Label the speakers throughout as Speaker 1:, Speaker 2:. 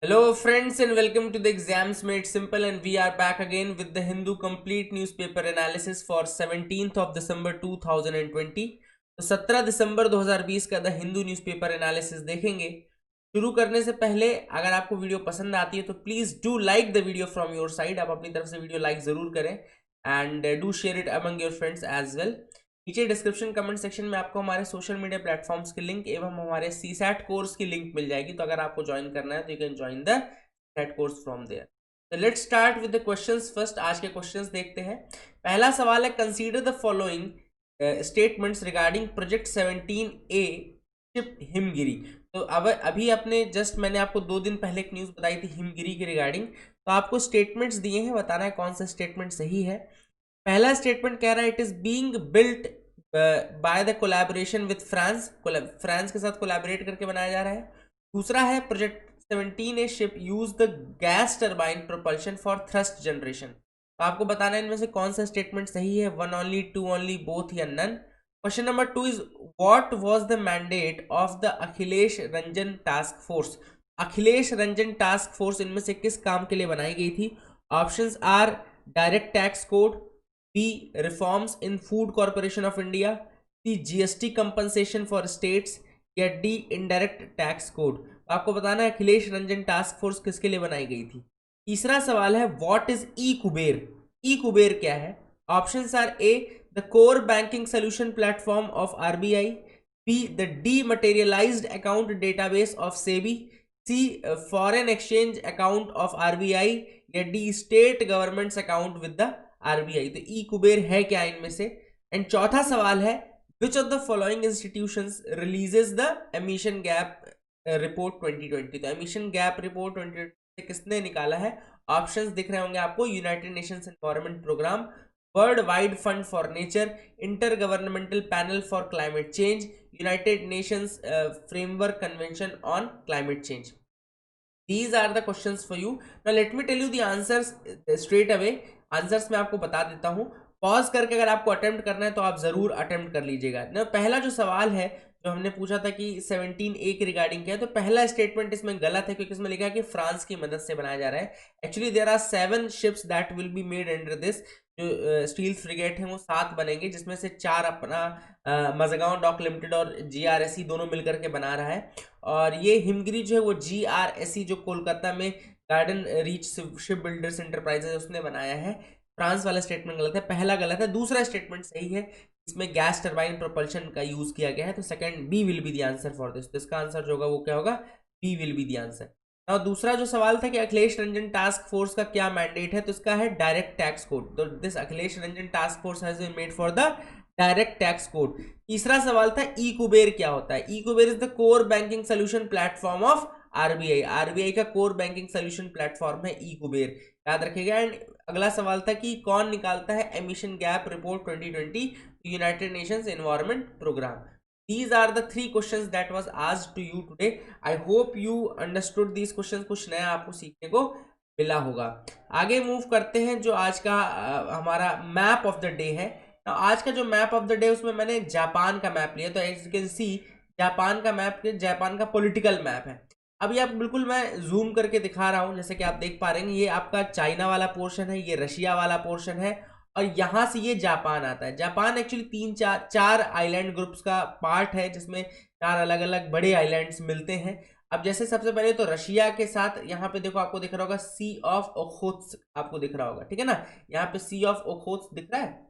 Speaker 1: Hello friends and welcome to the Exams Made Simple, and we are back again with the Hindu complete newspaper analysis for 17th of December 2020। तो 17 दिसंबर 2020 का the Hindu newspaper analysis देखेंगे। शुरू करने से पहले अगर आपको वीडियो पसंद आती है तो please do like the video from your side. आप अपनी तरफ से वीडियो लाइक ज़रूर करें and do share it among your friends as well. नीचे डिस्क्रिप्शन कमेंट सेक्शन में आपको हमारे सोशल मीडिया प्लेटफॉर्म्स के लिंक एवं हमारे सीसैट कोर्स की लिंक मिल जाएगी, तो अगर आपको ज्वाइन करना है तो you can join the CSAT course from there. तो let's start with the questions first. आज के क्वेश्चंस देखते हैं। पहला सवाल है, consider the following statements regarding project 17A ship Himgiri. तो अब अभी अपने जस्ट मैंने आपको 2 दिन पहले एक न्यूज़ बताई थी हिमगिरी के रिगार्डिंग, तो आपको स्टेटमेंट्स दिए हैं, बताना है कौन सा स्टेटमेंट सही है। पहला स्टेटमेंट कह रहा है it is being built by the collaboration with France, France के साथ कोलैबोरेट करके बनाया जा रहा है। दूसरा है project 17A ship use the gas turbine propulsion for thrust generation. तो आपको बताना है इनमें से कौन सा स्टेटमेंट सही है, one only, two only, both या none. Question number 2 is what was the mandate of the Akhilesh Ranjan task force. Akhilesh Ranjan task force इनमें से किस काम के लिए बनाई गई थी? Options are direct tax code, B reforms in food corporation of India, C GST compensation for states, या डी इनडायरेक्ट टैक्स कोड। आपको बताना है अखिलेश रंजन टास्क फोर्स किसके लिए बनाई गई थी। तीसरा सवाल है what is E Kuber. E Kuber क्या है? Options are A the core banking solution platform of RBI, B the dematerialised account database of SEBI, C foreign exchange account of RBI, या D state governments account with the RBI. तो E Kuber है क्या इनमें से? And चौथा सवाल है which of the following institutions releases the emission gap report 2020। तो एमिशन गैप रिपोर्ट 2020 किसने निकाला है? ऑप्शंस दिख रहे होंगे आपको, united nations environment programme, world wide fund for nature, intergovernmental panel for climate change, united nations framework convention on climate change. These are the questions for you. Now let me tell you the answers straight away. Answers मैं आपको बता देता हूँ, pause करके अगर आपको attempt करना है तो आप जरूर अटेम्प्ट कर लीजिएगा ना। पहला जो सवाल है जो हमने पूछा था कि 17A के रिगार्डिंग क्या है, तो पहला स्टेटमेंट इसमें गलत है क्योंकि इसमें लिखा है कि फ्रांस की मदद से बनाया जा रहा है। Actually there are 7 ships that will be made under this. जो स्टील फ्रिगेट है वो 7 बनेंगे, जिसमें से 4 अपना मजगांव डॉक लिमिटेड और जीआरएसई दोनों मिलकर के बना रहा है। और ये हिमगिरी जो है वो जीआरएसई जो कोलकाता में garden reach ship builders enterprises उसने बनाया है। फ्रांस वाला स्टेटमेंट गलत है, पहला गलत है। दूसरा स्टेटमेंट सही है, इसमें गैस टरबाइन प्रोपल्शन का यूज किया गया है। तो second B will be the answer for this. तो इसका आंसर जो होगा वो क्या होगा? B will be the answer. और दूसरा जो सवाल था कि अखिलेश रंजन टास्क फोर्स का क्या मैंडेट है, तो इसका है डायरेक्ट टैक्स कोड। तो this Akhilesh Ranjan task force has been made for the direct tax code. तीसरा सवाल था ई कुबेर क्या होता है। E Kuber is the core banking solution platform of RBI. RBI का कोर बैंकिंग सोल्यूशन प्लेटफॉर्म है ई कुबेर, याद रखिएगा। एंड अगला सवाल था कि कौन निकालता है emission gap report 2020? United nations environment programme. These are the 3 questions that was asked to you today. I hope you understood these questions. कुछ नया आपको सीखने को मिला होगा। आगे मूव करते हैं, जो आज का हमारा मैप ऑफ द डे है। आज का जो मैप ऑफ द डे उसमें मैंने जापान का मैप लिया। तो as you can see Japan का मैप, जापान का पॉलिटिकल मैप है। अब ये आप बिल्कुल मैं जूम करके दिखा रहा हूँ, जैसे कि आप देख पा रहे हैं, ये आपका चाइना वाला पोर्शन है, ये रशिया वाला पोर्शन है, और यहां से ये जापान आता है। जापान एक्चुअली 3-4 आइलैंड ग्रुप्स का पार्ट है, जिसमें 4 अलग अलग बड़े आइलैंड्स मिलते हैं। अब जैसे सबसे पहले तो रशिया के साथ यहाँ पे देखो, आपको दिख रहा होगा सी ऑफ ओखोत्स्क, आपको दिख रहा होगा, ठीक है ना। यहाँ पे सी ऑफ ओखोत्स्क दिख रहा है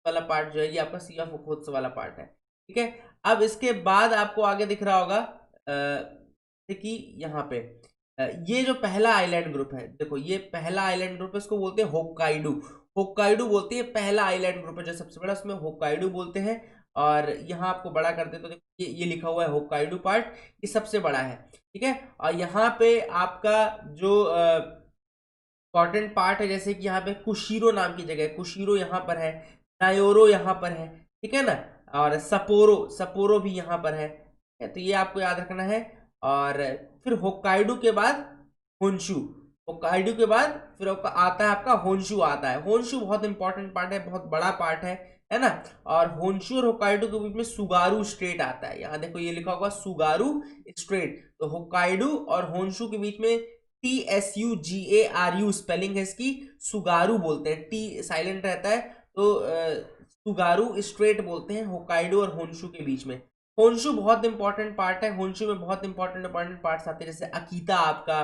Speaker 1: वाला पार्ट जो है, ये आपका सी ऑफ ओखोत्स्क वाला पार्ट है, ठीक है। अब इसके बाद आपको आगे दिख रहा होगा कि यहाँ पे ये जो पहला आइलैंड ग्रुप है, देखो ये पहला आइलैंड ग्रुप है, इसको बोलते हैं होक्काइडू। होक्काइडू बोलते हैं, पहला आइलैंड ग्रुप है जो सबसे बड़ा, उसमें होक्काइडू बोलते हैं। और यहाँ आपको बड़ा करते तो देखो ये लिखा हुआ है होक्काइडू पार्ट, ये सबसे बड़ा है, ठीक है। और यहाँ पे आपका जो इंपॉर्टेंट पार्ट है, जैसे कि यहाँ पे कुशीरो नाम की जगह है, कुशीरो यहाँ पर है, नायोरो यहाँ पर है, ठीक है ना। और सपोरो, सपोरो भी यहाँ पर है, तो ये आपको याद रखना है। और फिर होक्काइडो के बाद होन्शु, होक्काइडो के बाद फिर आता है आपका होन्शु आता है। होन्शु बहुत इंपॉर्टेंट पार्ट है, बहुत बड़ा पार्ट है, है ना। और होन्शु और होकाइडो के बीच में सुगारू स्ट्रेट आता है, यहाँ देखो ये लिखा होगा सुगारू स्ट्रेट। तो होकाइडो और होन्शु के बीच में TSUGARU स्पेलिंग है इसकी, सुगारू बोलते हैं, टी साइलेंट रहता है, तो सुगारू स्ट्रेट बोलते हैं होकाइडो और होन्शु के बीच में। होन्शु बहुत इंपॉर्टेंट पार्ट है, होन्शु में बहुत इंपॉर्टेंट पार्ट्स आते हैं, जैसे अकीता, आपका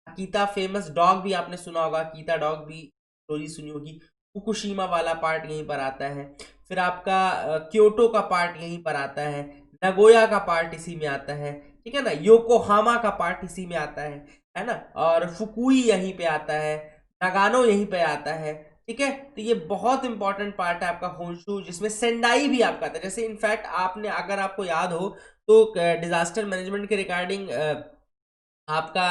Speaker 1: अकीता फेमस डॉग भी आपने सुना होगा, अकीता डॉग भी स्टोरी सुनी होगी। फुकुशिमा वाला पार्ट यहीं पर आता है, फिर आपका क्योटो का पार्ट यहीं पर आता है, नगोया का पार्ट इसी में आता है, ठीक है ना, योकोहामा का पार्ट इसी में आता है ना, और फुकुई यहीं पे आता है, नागानो यहीं पे आता है, ठीक है। तो ये बहुत इंपॉर्टेंट पार्ट है आपका होन्शु, जिसमें सेंडाई भी आपका आता है। जैसे इनफैक्ट आपने, अगर आपको याद हो तो डिजास्टर मैनेजमेंट के रिगार्डिंग आपका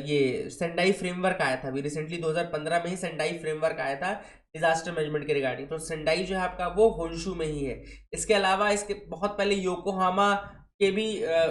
Speaker 1: ये सेंडाई फ्रेमवर्क आया था अभी रिसेंटली, 2015 में ही सेंडाई फ्रेमवर्क आया था डिजास्टर मैनेजमेंट के रिगार्डिंग। तो सेंडाई जो है आपका वो होन्शु में ही है। इसके अलावा इसके बहुत पहले योकोहामा के भी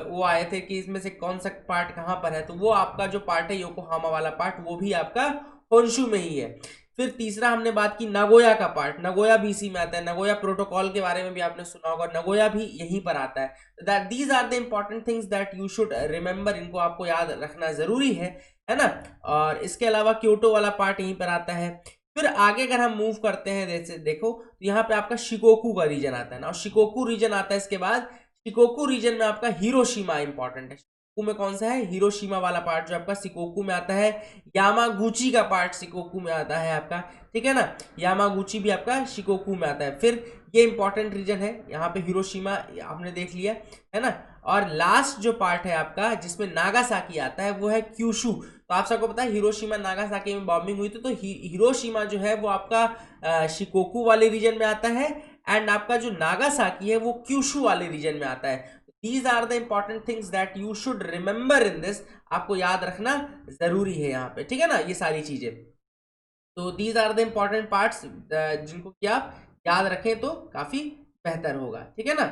Speaker 1: वो आए थे कि इसमें से कौन सा पार्ट कहाँ पर है, तो वो आपका जो पार्ट है योकोहामा वाला पार्ट, वो भी आपका होन्शु में ही है। फिर तीसरा हमने बात की नगोया का पार्ट, नगोया भी इसी में आता है, नगोया प्रोटोकॉल के बारे में भी आपने सुना होगा, नगोया भी यहीं पर आता है। That these are the important things that you should remember, इनको आपको याद रखना जरूरी है ना। और इसके अलावा क्योटो वाला पार्ट यहीं पर आता है। फिर आगे अगर हम मूव करते हैं, जैसे देखो तो यहाँ पे आपका शिकोकू का रीजन आता है ना, और शिकोकू रीजन आता है इसके बाद, शिकोकू रीजन में आपका हिरोशिमा इंपॉर्टेंट है। शिकोकू में कौन सा है, हिरोशिमा वाला पार्ट जो आपका शिकोकू में आता है, यामागुची का पार्ट शिकोकू में आता है आपका, ठीक है ना, यामागुची भी आपका शिकोकू में आता है। फिर ये इंपॉर्टेंट रीजन है, यहाँ पे हिरोशिमा आपने देख लिया, है ना। और लास्ट जो पार्ट है आपका जिसमें नागासाकी आता है वो है क्यूशु। तो आप सबको पता है हिरोशिमा नागासाकी में बॉम्बिंग हुई थी, तो हिरोशिमा जो है वो आपका शिकोकू वाले रीजन में आता है, एंड आपका जो नागासाकी है वो क्यूशु वाले रीजन में आता है। These are the important things that you should remember in this, आपको याद रखना जरूरी है यहाँ पे, ठीक है ना, ये सारी चीजें। तो these are the important parts जिनको कि आप याद रखें तो काफी बेहतर होगा, ठीक है ना।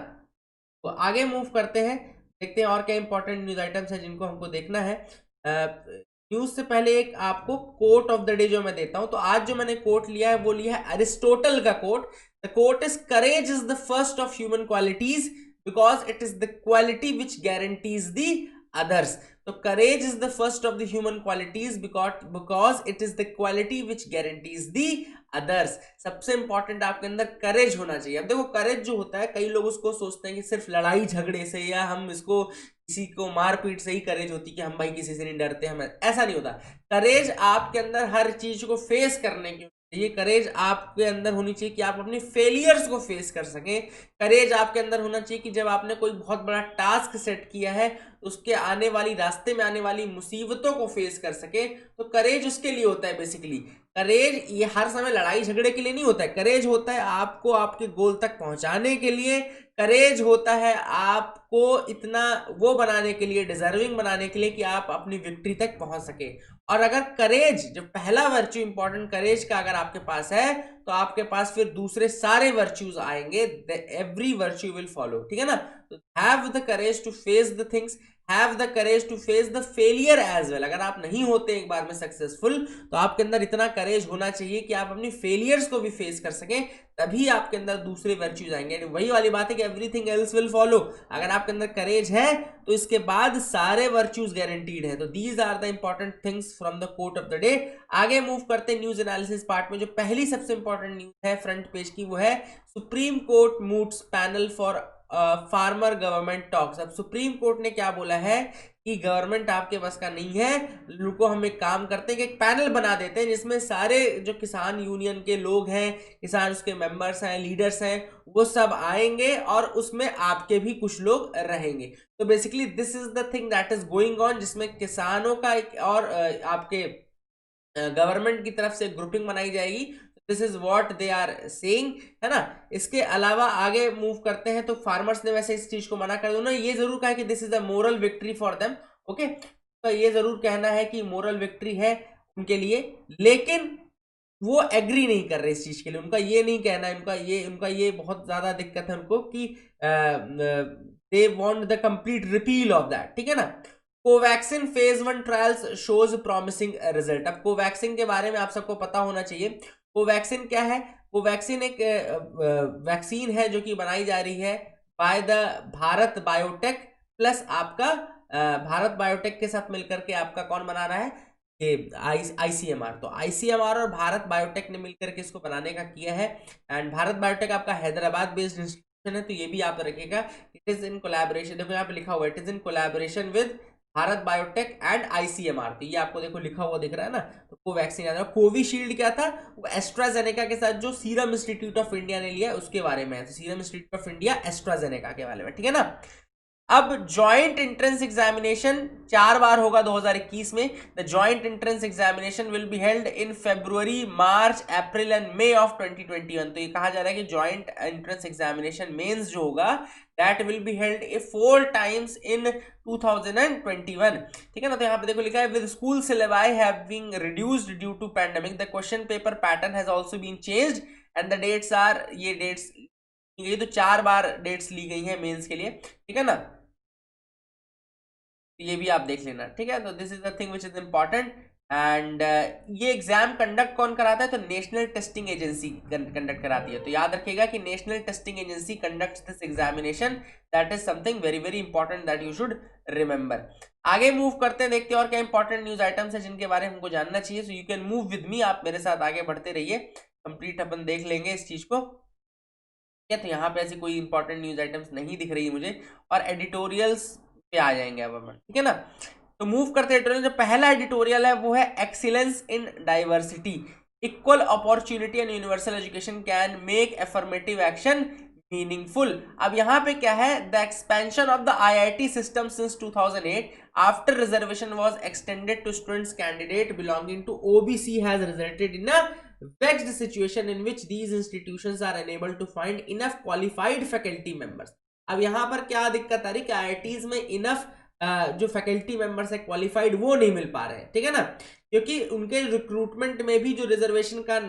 Speaker 1: तो आगे मूव करते हैं, देखते हैं और क्या इंपॉर्टेंट न्यूज आइटम्स है जिनको हमको देखना है। न्यूज से पहले एक आपको कोट ऑफ द डे जो मैं देता हूं, तो आज जो मैंने कोट लिया है वो लिया है अरिस्टोटल का quote. The quote is courage is the first of human qualities because it is the quality which guarantees the others. तो courage is the first of the human qualities because it is the quality which guarantees the others. सबसे important आपके अंदर करेज होना चाहिए। अब देखो करेज जो होता है, कई लोग उसको सोचते हैं कि सिर्फ लड़ाई झगड़े से या हम इसको किसी को मारपीट से ही करेज होती कि हम भाई किसी से नहीं डरते, हम ऐसा नहीं होता। करेज आपके अंदर हर चीज को फेस करने की, ये करेज आपके अंदर होनी चाहिए कि आप अपनी फेलियर्स को फेस कर सकें। करेज आपके अंदर होना चाहिए कि जब आपने कोई बहुत बड़ा टास्क सेट किया है तो उसके आने वाली रास्ते में आने वाली मुसीबतों को फेस कर सके। तो करेज उसके लिए होता है बेसिकली। करेज ये हर समय लड़ाई झगड़े के लिए नहीं होता है, करेज होता है आपको आपके गोल तक पहुंचाने के लिए। करेज होता है आपको इतना वो बनाने के लिए, डिजर्विंग बनाने के लिए कि आप अपनी विक्ट्री तक पहुंच सके। और अगर करेज जो पहला वर्च्यू इंपॉर्टेंट करेज का अगर आपके पास है तो आपके पास फिर दूसरे सारे वर्च्यूज आएंगे, एवरी वर्च्यू विल फॉलो, ठीक है ना। तो have the courage to face the things, have the courage to face the failure as well. अगर आप नहीं होते एक बार में सक्सेसफुल तो आपके अंदर इतना करेज होना चाहिए कि आप अपनी फेलियर्स को भी फेस कर सकें, तभी आपके अंदर दूसरे वर्च्यूज आएंगे। वही वाली बात है कि एवरीथिंग एल्स विल फॉलो। अगर आपके अंदर करेज है तो इसके बाद सारे वर्च्यूज गारंटीड है। तो these are the important things from the quote of the day. आगे मूव करते हैं न्यूज एनालिसिस पार्ट में। जो पहली सबसे इंपॉर्टेंट न्यूज है फ्रंट पेज की वो है supreme court moves panel for farmer government talks. अब सुप्रीम कोर्ट ने क्या बोला है कि गवर्नमेंट आपके बस का नहीं है, रुको हम एक काम करते हैं कि एक पैनल बना देते हैं जिसमें सारे जो किसान यूनियन के लोग हैं, किसान उसके मेंबर्स हैं, लीडर्स हैं, वो सब आएंगे और उसमें आपके भी कुछ लोग रहेंगे। तो basically this is the thing that is going on, जिसमें किसानों का एक और आपके गवर्नमेंट की तरफ से ग्रुपिंग बनाई जाएगी। This is what they are saying, है ना। इसके अलावा आगे मूव करते हैं, तो फार्मर्स ने वैसे इस चीज को मना कर दिया, उन्होंने ये जरूर कहा कि this is a moral victory for them, okay. तो ये जरूर कहना है कि मोरल विक्ट्री है उनके लिए, लेकिन वो एग्री नहीं कर रहे इस चीज के लिए। उनका ये नहीं कहना है, उनका ये बहुत ज्यादा दिक्कत है उनको कि they want the complete repeal of that, ठीक है ना। Covaxin phase 1 trials shows promising result. अब कोवैक्सिन के बारे में आप सबको पता होना चाहिए। कोवैक्सिन क्या है? कोवैक्सीन एक वैक्सीन है जो कि बनाई जा रही है by the Bharat biotech plus आपका भारत बायोटेक के साथ मिलकर के आपका कौन बना रहा है, ये आईसीएमआर। तो आईसीएमआर और भारत बायोटेक ने मिलकर के इसको बनाने का किया है। एंड भारत बायोटेक आपका हैदराबाद बेस्ड इंस्टीट्यूशन है, तो ये भी आप रखिएगा। इट इज इन कोलैबोरेशन, देखो यहाँ पे लिखा हुआ है, it is in collaboration with Bharat biotech and ICMR. तो ये आपको देखो लिखा हुआ दिख रहा है ना। तो कोवैक्सीन आता है। कोविशील्ड क्या था, वो एस्ट्राजेनेका के साथ जो सीरम इंस्टीट्यूट ऑफ इंडिया ने लिया उसके बारे में है। तो serum institute of India AstraZeneca के बारे में, ठीक है ना। अब ज्वाइंट एंट्रेंस एग्जामिनेशन 4 बार होगा 2021 में। The joint entrance examination will be held in February, March, April and May of 2021। तो ये कहा जा रहा है कि ज्वाइंट एंट्रेंस एग्जामिनेशन मेंस जो होगा that will be held 4 times in 2021, ठीक है ना। तो यहाँ पे देखो लिखा है, with school syllabi having reduced due to pandemic the question paper pattern has also been changed and the dates are, ये डेट्स ये तो 4 बार डेट्स ली गई है मेंस के लिए, ठीक है ना। ये भी आप देख लेना, ठीक है। तो this is the thing which is important. And ये एग्जाम कंडक्ट कौन कराता है, तो नेशनल टेस्टिंग एजेंसी कंडक्ट कराती है। तो याद रखिएगा कि national testing agency conducts this examination, that is something very very important that you should remember. आगे मूव करते हैं, देखते हैं और क्या इंपॉर्टेंट न्यूज आइटम्स है जिनके बारे में हमको जानना चाहिए। So you can move with मी, आप मेरे साथ आगे बढ़ते रहिए, कंप्लीट अपन देख लेंगे इस चीज को। तो यहाँ पे ऐसी कोई इंपॉर्टेंट न्यूज आइटम्स नहीं दिख रही है मुझे, और एडिटोरियल्स पे आ जाएंगे अब अपन, ठीक है ना। तो मूव करते हैं एडिटोरियल। जो पहला एडिटोरियल है वो है excellence in diversity, equal opportunity and universal education can make affirmative action meaningful. अब यहाँ पे क्या है, the expansion of the IIT system since 2008 after reservation was extended to students candidate belonging to OBC has resulted in a vexed situation in which these institutions are unable to find enough qualified faculty members। अब यहाँ पर क्या दिक्कत आ रही है कि IITs में enough जो फैकल्टी मेंबर्स है क्वालिफाइड वो नहीं मिल पा रहे हैं, ठीक है ना। क्योंकि उनके रिक्रूटमेंट में भी जो रिजर्वेशन का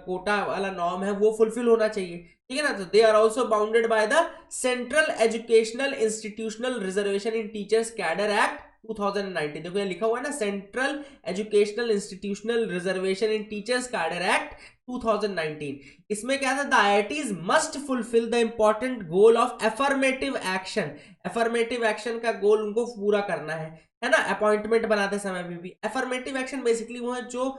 Speaker 1: कोटा वाला नॉर्म है वो फुलफिल होना चाहिए, ठीक है ना। तो they are also bounded by the central educational institutional reservation in teachers cadre act 2019। देखो ये लिखा हुआ है ना, central educational institutional reservation in teachers cadre act 2019। इसमें क्या था, the IITs must fulfil the important goal of affirmative action. Affirmative action का गोल उनको पूरा करना है ना। अपॉइंटमेंट बनाते समय भी अफर्मेटिव एक्शन बेसिकली वो है जो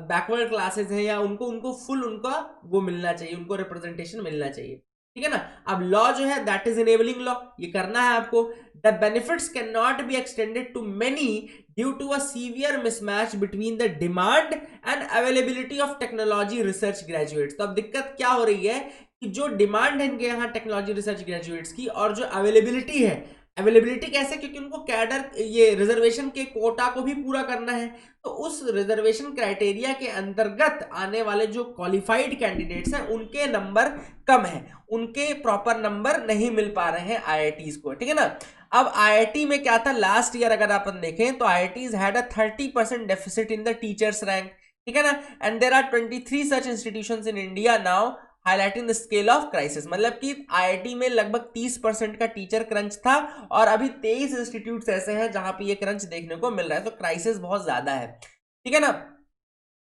Speaker 1: बैकवर्ड क्लासेस हैं या उनको उनको फुल उनका वो मिलना चाहिए, उनको रिप्रेजेंटेशन मिलना चाहिए, ठीक है ना। अब लॉ जो है दैट इज इनेबलिंग लॉ, ये करना है आपको। The benefits can not be extended to many due to a severe mismatch between the demand and availability of technology research graduates. तो अब दिक्कत क्या हो रही है कि जो डिमांड है इनके यहाँ टेक्नोलॉजी रिसर्च ग्रेजुएट्स की और जो अवेलेबिलिटी है, अवेलेबिलिटी कैसे, क्योंकि उनको कैडर ये रिजर्वेशन के कोटा को भी पूरा करना है। तो उस रिजर्वेशन क्राइटेरिया के अंतर्गत आने वाले जो क्वालिफाइड कैंडिडेट्स हैं उनके नंबर कम है, उनके प्रॉपर नंबर नहीं मिल पा रहे हैं आईआईटीज को, ठीक है ना। अब आईआईटी में क्या था लास्ट ईयर, अगर अपन देखें तो IITs had a 30% deficit in the teachers rank, ठीक है ना। And there are 23 such institutions in India now highlighting the scale of crisis. मतलब कि आईआईटी में लगभग 30% का टीचर क्रंच था और अभी 23 इंस्टीट्यूट्स ऐसे हैं जहां पे ये क्रंच देखने को मिल रहा है। तो क्राइसिस बहुत ज्यादा है, ठीक है ना।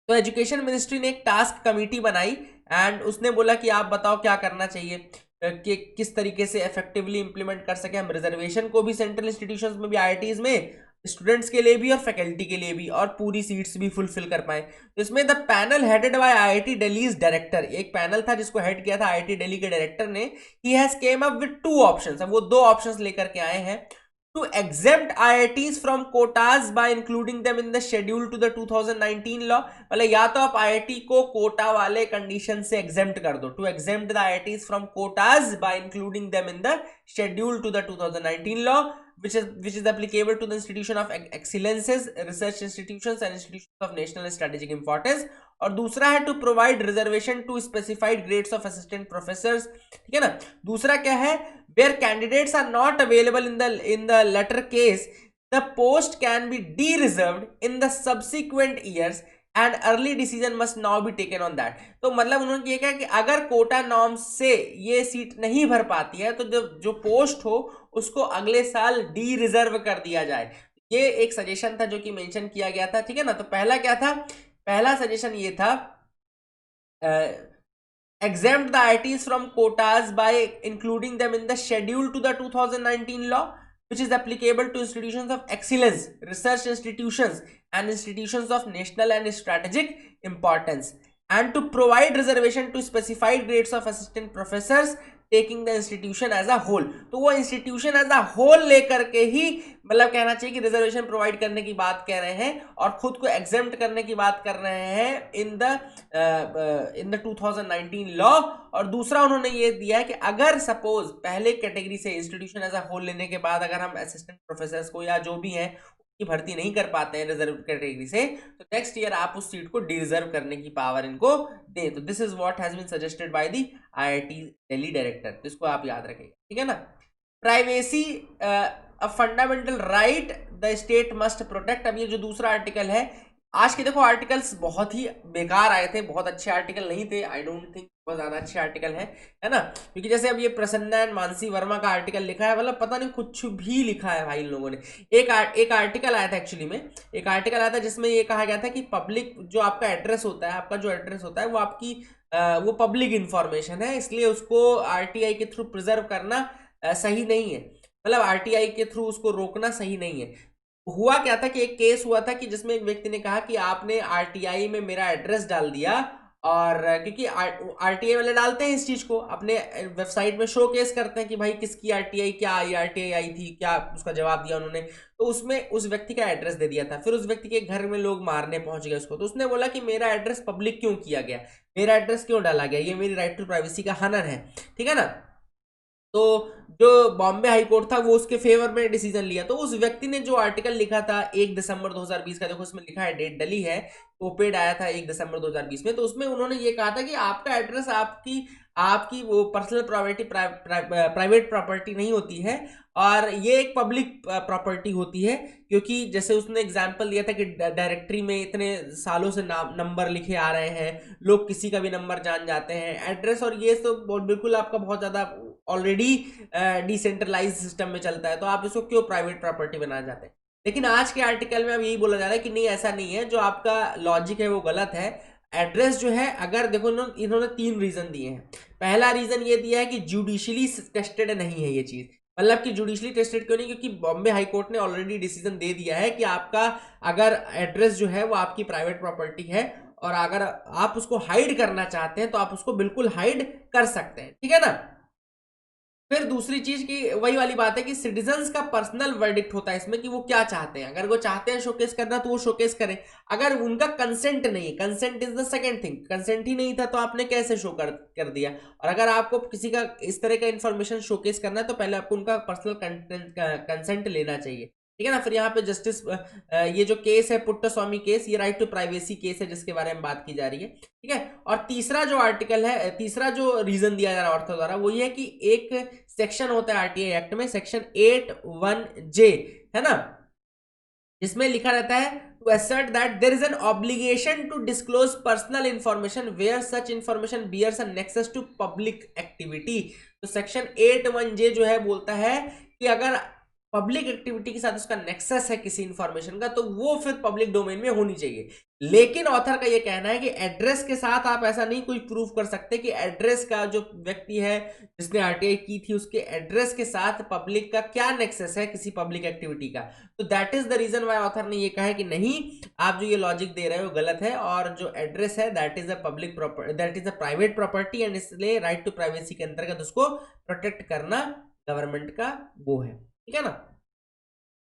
Speaker 1: तो एजुकेशन मिनिस्ट्री ने एक टास्क कमेटी बनाई एंड उसने बोला कि आप बताओ क्या करना चाहिए कि किस तरीके से इफेक्टिवली इंप्लीमेंट कर सके हम रिजर्वेशन को भी सेंट्रल इंस्टीट्यूशंस में भी, आईआईटीज में, स्टूडेंट्स के लिए भी और फैकल्टी के लिए भी, और पूरी सीट्स भी फुलफिल कर पाए। तो इसमें the panel headed by IIT Delhi director, एक पैनल था जिसको हेड किया था आईआईटी दिल्ली के डायरेक्टर ने, he has came up with 2 options. अब वो 2 ऑप्शंस लेकर के आए हैं to exempt IITs from quotas by including them in the schedule to the 2019 law। मतलब या तो आप IIT को कोटा वाले कंडीशन से exempt कर दो, to exempt the IITs from quotas by including them in the schedule to the 2019 law which is applicable to the institution of excellences, research institutions and institutions of national strategic importance। और दूसरा है to provide reservation to specified grades of assistant professors, ठीक है ना। दूसरा क्या है, where candidates are not available in the latter case the post can be de-reserved in the subsequent years and early decision must now be taken on that। तो मतलब उन्होंने ये कहा कि अगर कोटा नॉर्म से ये सीट नहीं भर पाती है तो जो पोस्ट हो उसको अगले साल डी रिजर्व कर दिया जाए। ये एक सजेशन था जो कि मेंशन किया गया था, ठीक है ना। तो पहला क्या था, पहला सजेशन ये था exempt the IITs from quotas by including them in the schedule to the 2019 law, which is applicable to institutions of excellence, research institutions, and institutions of national and strategic importance, and to provide reservation to specified grades of assistant professors taking the institution as a whole. तो वो institution as a whole लेकर के ही मतलब कहना चाहिए कि reservation provide करने की बात कह रहे हैं और खुद को एग्जेम्प्ट करने की बात कर रहे हैं इन द 2019 लॉ। और दूसरा उन्होंने ये दिया है कि अगर सपोज पहले कैटेगरी से इंस्टीट्यूशन एज अ होल लेने के बाद अगर हम असिस्टेंट प्रोफेसर को या जो भी है की भर्ती नहीं कर पाते हैं रिजर्व कैटेगरी से, तो नेक्स्ट ईयर आप उस सीट को डिरिजर्व करने की पावर इनको दें। तो this is what has been suggested by the IIT Delhi director, तो इसको आप याद रखिएगा, ठीक है ना। Privacy a fundamental right the state must protect. अब ये जो दूसरा आर्टिकल है, आज के देखो आर्टिकल्स बहुत ही बेकार आए थे, बहुत अच्छे आर्टिकल नहीं थे, आई डोंट थिंक बहुत ज्यादा अच्छे आर्टिकल है ना। क्योंकि जैसे अब ये प्रसन्ना एंड मानसी वर्मा का आर्टिकल लिखा है, मतलब पता नहीं कुछ भी लिखा है भाई इन लोगों ने। एक आर्टिकल आया था एक्चुअली में, एक आर्टिकल आया था जिसमें ये कहा गया था कि पब्लिक जो आपका एड्रेस होता है, आपका जो एड्रेस होता है वो आपकी वो पब्लिक इंफॉर्मेशन है, इसलिए उसको आरटीआई के थ्रू प्रिजर्व करना सही नहीं है, मतलब आरटीआई के थ्रू उसको रोकना सही नहीं है। हुआ क्या था कि एक केस हुआ था कि जिसमें एक व्यक्ति ने कहा कि आपने आरटीआई में मेरा एड्रेस डाल दिया, और क्योंकि आरटीआई वाले डालते हैं इस चीज को अपने वेबसाइट में शो केस करते हैं कि भाई किसकी आरटीआई क्या आई, आरटीआई आई थी क्या, उसका जवाब दिया उन्होंने। तो उसमें उस व्यक्ति का एड्रेस दे दिया था, फिर उस व्यक्ति के घर में लोग मारने पहुंच गए उसको। तो उसने बोला कि मेरा एड्रेस पब्लिक क्यों किया गया, मेरा एड्रेस क्यों डाला गया, ये मेरी राइट टू प्राइवेसी का हनन है, ठीक है ना। तो जो बॉम्बे हाई कोर्ट था वो उसके फेवर में डिसीजन लिया। तो उस व्यक्ति ने जो आर्टिकल लिखा था 1 दिसंबर 2020 का, देखो उसमें लिखा है, डेट डली है, ओपेड आया था 1 दिसंबर 2020 में। तो उसमें उन्होंने ये कहा था कि आपका एड्रेस आपकी आपकी वो पर्सनल प्राइवेट प्रॉपर्टी नहीं होती है, और ये एक पब्लिक प्रॉपर्टी होती है। क्योंकि जैसे उसने एग्जांपल दिया था कि डायरेक्टरी में इतने सालों से नंबर लिखे आ रहे हैं, लोग किसी का भी नंबर जान जाते हैं, एड्रेस, और ये तो बिल्कुल आपका बहुत ज़्यादा ऑलरेडी डिसेंट्रलाइज सिस्टम में चलता है, तो आप इसको क्यों प्राइवेट प्रॉपर्टी बनाना चाहते हैं। लेकिन आज के आर्टिकल में अब यही बोला जा रहा है कि नहीं, ऐसा नहीं है, जो आपका लॉजिक है वो गलत है। एड्रेस जो है, अगर देखो इन्होंने 3 रीजन दिए हैं। पहला रीजन ये दिया है कि जुडिशियली टेस्टेड नहीं है ये चीज, मतलब कि जुडिशली टेस्टेड क्यों नहीं, क्योंकि बॉम्बे हाई कोर्ट ने ऑलरेडी डिसीजन दे दिया है कि आपका अगर एड्रेस जो है वो आपकी प्राइवेट प्रॉपर्टी है, और अगर आप उसको हाइड करना चाहते हैं तो आप उसको बिल्कुल हाइड कर सकते हैं, ठीक है ना। फिर दूसरी चीज की वही वाली बात है कि सिटीजन्स का पर्सनल वर्डिक्ट होता है इसमें, कि वो क्या चाहते हैं। अगर वो चाहते हैं शोकेस करना तो वो शोकेस करें, अगर उनका कंसेंट नहीं, consent is the second thing, consent ही नहीं था तो आपने कैसे शो कर दिया। और अगर आपको किसी का इस तरह का इंफॉर्मेशन शोकेस करना है तो पहले आपको उनका पर्सनल कंसेंट लेना चाहिए, ठीक है ना। फिर यहाँ पे जस्टिस ये जो केस है पुट्टास्वामी केस, ये राइट टू प्राइवेसी केस है जिसके बारे में बात की जा रही है, ठीक है। और तीसरा जो आर्टिकल है, तीसरा जो रीजन दिया जा रहा है ऑर्थो द्वारा, वो ये है कि एक सेक्शन होता है आरटीआई एक्ट में, सेक्शन 81J, है ना, जिसमें लिखा रहता है to assert that there is an obligation to disclose personal information where such information bears a nexus to public activity। तो सेक्शन 81J जो है बोलता है कि अगर पब्लिक एक्टिविटी के साथ उसका नेक्सस है किसी इंफॉर्मेशन का, तो वो फिर पब्लिक डोमेन में होनी चाहिए। लेकिन ऑथर का ये कहना है कि एड्रेस के साथ आप ऐसा नहीं कोई प्रूफ कर सकते कि एड्रेस का जो व्यक्ति है जिसने आरटीआई की थी उसके एड्रेस के साथ पब्लिक का क्या नेक्सस है किसी पब्लिक एक्टिविटी का। तो that is the reason why author ने ये कहा है कि नहीं, आप जो ये लॉजिक दे रहे हो गलत है, और जो एड्रेस है that is a public property, that is a private property, and इसलिए राइट टू प्राइवेसी के अंतर्गत उसको प्रोटेक्ट करना गवर्नमेंट का वो है, ठीक है ना।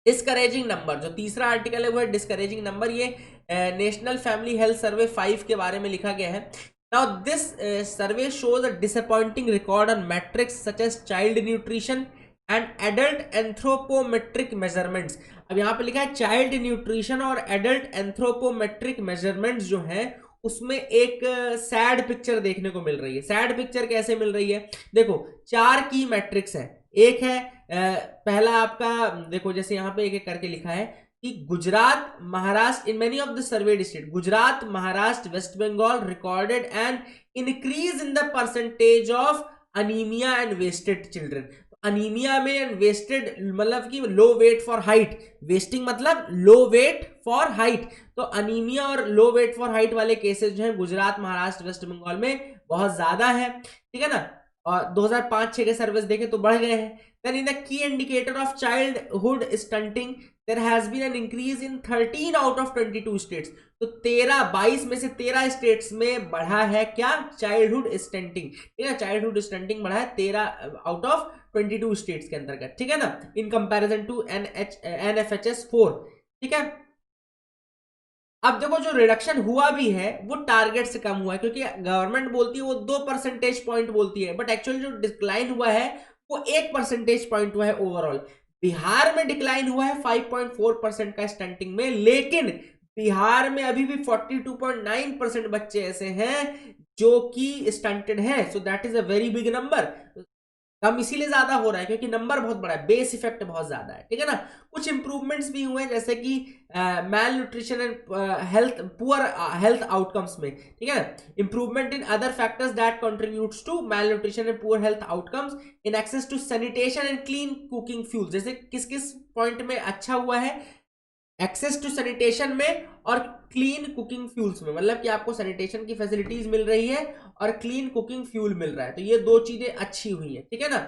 Speaker 1: डिस्करेजिंग नंबर, जो तीसरा आर्टिकल है वो है डिस्करेजिंग नंबर। ये नेशनल फैमिली हेल्थ सर्वे 5 के बारे में लिखा गया है। Now this survey shows a disappointing record on metrics such as child nutrition and adult anthropometric measurements. अब यहाँ पे लिखा है चाइल्ड न्यूट्रिशन और एडल्ट एंथ्रोपोमेट्रिक मेजरमेंट्स जो है उसमें एक सैड पिक्चर देखने को मिल रही है। सैड पिक्चर कैसे मिल रही है, देखो 4 की मैट्रिक्स है। एक है पहला आपका, देखो जैसे यहाँ पे एक एक करके लिखा है कि Gujarat, Maharashtra, in many of the surveyed state, Gujarat, Maharashtra, West Bengal recorded and increase in the percentage of anaemia and wasted children. Anaemia में एंड वेस्टेड मतलब कि low weight for height, wasting मतलब लो वेट फॉर हाइट, तो अनीमिया और लो वेट फॉर हाइट वाले cases जो है गुजरात, महाराष्ट्र, वेस्ट बंगाल में बहुत ज्यादा है, ठीक है ना। और 2005-6 के सर्विस देखे तो बढ़ गए हैं। Then in the key indicator of childhood stunting there has been an increase in 13 out of 22 states, तो 22 में से 13 स्टेट्स में बढ़ा है क्या, चाइल्डहुड स्टंटिंग, ठीक है, चाइल्डहुड स्टंटिंग बढ़ा है 13 आउट ऑफ 22 स्टेट्स के अंतर्गत, ठीक है ना, इन कंपैरिजन टू NFHS 4, ठीक है। अब देखो जो रिडक्शन हुआ भी है वो टारगेट से कम हुआ है, क्योंकि गवर्नमेंट बोलती है वो 2 परसेंटेज पॉइंट बोलती है, बट एक्चुअली जो डिक्लाइन हुआ है वो 1 परसेंटेज पॉइंट हुआ है ओवरऑल। बिहार में डिक्लाइन हुआ है 5.4% का स्टंटिंग में, लेकिन बिहार में अभी भी 42.9% बच्चे ऐसे हैं जो कि स्टंटेड हैं, so that is a very big number. कम इसीलिए ज्यादा हो रहा है क्योंकि नंबर बहुत बड़ा है, बेस इफेक्ट बहुत ज्यादा है, ठीक है ना। कुछ इंप्रूवमेंट्स भी हुए हैं जैसे कि malnutrition and health poor health outcomes में, ठीक है ना, improvement in other factors that contributes to malnutrition and poor health outcomes in access to sanitation and clean cooking fuel, जैसे किस किस पॉइंट में अच्छा हुआ है, एक्सेस टू सैनिटेशन में और क्लीन कुकिंग फ्यूल्स में, मतलब कि आपको सैनिटेशन की फैसिलिटीज मिल रही है और क्लीन कुकिंग फ्यूल मिल रहा है, तो ये दो चीजें अच्छी हुई है, ठीक है ना।